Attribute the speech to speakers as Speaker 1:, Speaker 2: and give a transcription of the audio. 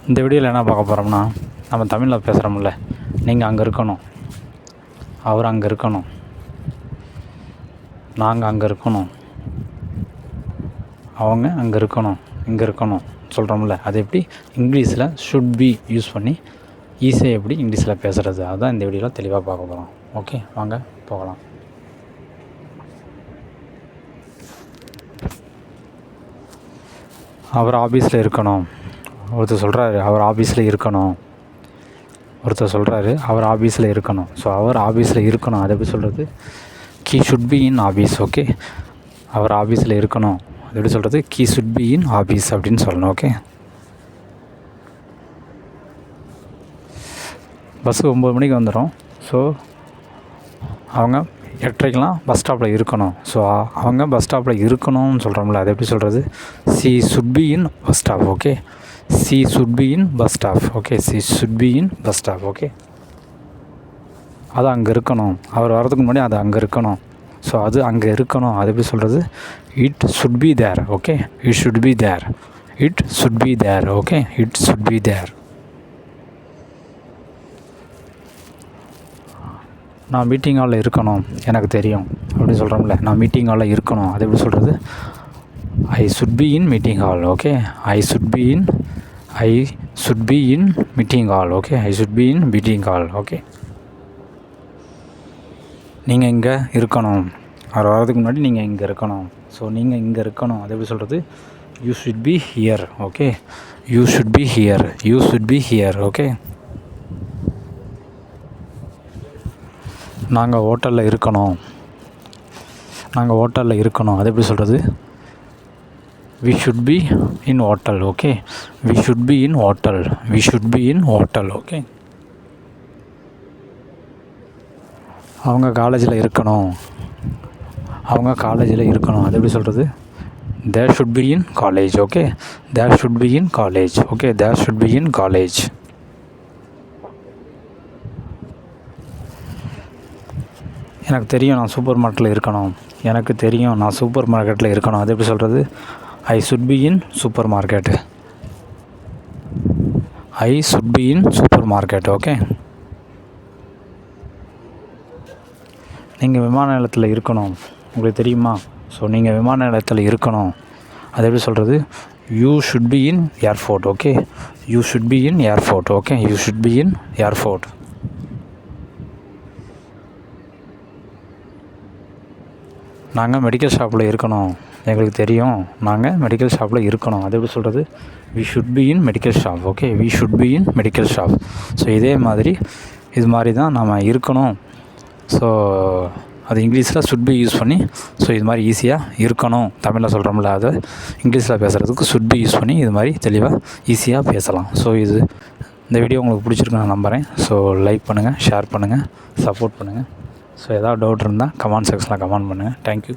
Speaker 1: இந்த வீடியோவில் என்ன பார்க்க போகிறோம்னா, நம்ம தமிழில் பேசுகிறோம்ல, நீங்கள் அங்கே இருக்கணும், அவர் அங்கே இருக்கணும், நாங்கள் அங்கே இருக்கணும், அவங்க அங்கே இருக்கணும், இங்கே இருக்கணும் சொல்கிறோம்ல, அது எப்படி இங்கிலீஷில் ஷுட் பி யூஸ் பண்ணி ஈஸியாக எப்படி இங்கிலீஷில் பேசுகிறது, அதுதான் இந்த வீடியோவில் தெளிவாக பார்க்க போகிறோம். ஓகே, வாங்க போகலாம். அவர் ஆஃபீஸில் இருக்கணும். ஒருத்தர் சொல்கிறாரு அவர் ஆஃபீஸில் இருக்கணும். ஒருத்தர் சொல்கிறாரு அவர் ஆஃபீஸில் இருக்கணும். ஸோ அவர் ஆஃபீஸில் இருக்கணும், அதை எப்படி சொல்கிறது? He should be in office. Okay, அவர் ஆஃபீஸில் இருக்கணும், அது எப்படி சொல்கிறது? He should be in office அப்படின்னு சொல்லணும். ஓகே, பஸ்ஸு 9 மணிக்கு வந்துடும். ஸோ அவங்க 8:30க்கெலாம் பஸ் ஸ்டாப்பில் இருக்கணும். ஸோ அவங்க பஸ் ஸ்டாப்பில் இருக்கணும்னு சொல்கிறோம்ல, அது எப்படி சொல்கிறது? C should be in bus stop. Okay, C should be in bus stop. Okay, C should be in bus stop. Okay, அது அங்கே இருக்கணும், அவர் வரதுக்கு முன்னாடி அது அங்கே இருக்கணும். ஸோ அது அங்கே இருக்கணும், அது எப்படி சொல்கிறது? It should be there. Okay, it should be there. It should be there. Okay, it should be there. நான் மீட்டிங் ஹாலில் இருக்கணும், எனக்கு தெரியும் அப்படின்னு சொல்கிறோம்ல, நான் மீட்டிங் ஹாலில் இருக்கணும், அது எப்படி சொல்கிறது? I should be in meeting hall. Okay, I should be in meeting hall. Okay, I should be in meeting hall. Okay, நீங்கள் இங்கே இருக்கணும், அவர் வரதுக்கு முன்னாடி நீங்கள் இங்கே இருக்கணும். ஸோ நீங்கள் இங்கே இருக்கணும், அது எப்படி சொல்கிறது? You should be here. Okay, you should be here. You should be here. Okay, நாங்கள் ஹோட்டலில் இருக்கணும், நாங்கள் ஹோட்டலில் இருக்கணும், அது எப்படி சொல்கிறது? We should be in hotel. Okay, we should be in hotel. We should be in hotel. Okay, அவங்க காலேஜில் இருக்கணும், அவங்க காலேஜில் இருக்கணும், அது எப்படி சொல்கிறது? There should be in college. Okay, there should be in college. Okay, there should be in college. எனக்கு தெரியும் நான் சூப்பர் மார்க்கெட்டில் இருக்கணும், எனக்கு தெரியும் நான் சூப்பர் மார்க்கெட்டில் இருக்கணும், அது எப்படி சொல்கிறது? I should be in super market. I should be in super market. Okay, நீங்கள் விமான நிலையத்தில் இருக்கணும், உங்களுக்கு தெரியுமா? ஸோ நீங்கள் விமான நிலையத்தில் இருக்கணும், அது எப்படி சொல்கிறது? You should be in airport. Okay, you should be in airport. Okay, you should be in airport. நாங்கள் மெடிக்கல் ஷாப்பில் இருக்கணும், எங்களுக்கு தெரியும் நாங்கள் மெடிக்கல் ஷாப்பில் இருக்கணும், அது எப்படி சொல்கிறது? We should be in medical shop. Okay, we should be in medical shop. So இதே மாதிரி இது மாதிரி தான் நம்ம இருக்கணும். ஸோ அது இங்கிலீஷில் ஷுட் பி யூஸ் பண்ணி, ஸோ இது மாதிரி ஈஸியாக இருக்கணும், தமிழில் சொல்கிறோம்ல, அதை இங்கிலீஷில் பேசுகிறதுக்கு ஷுட் பி யூஸ் பண்ணி இது மாதிரி தெளிவாக ஈஸியாக பேசலாம். ஸோ இந்த வீடியோ உங்களுக்கு பிடிச்சிருக்கு நான் நம்புகிறேன். ஸோ லைக் பண்ணுங்கள், ஷேர் பண்ணுங்கள், சப்போர்ட் பண்ணுங்கள். ஸோ ஏதாவது டவுட் இருந்தால் கமெண்ட் செக்ஷனில் கமெண்ட் பண்ணுங்கள். தேங்க்யூ.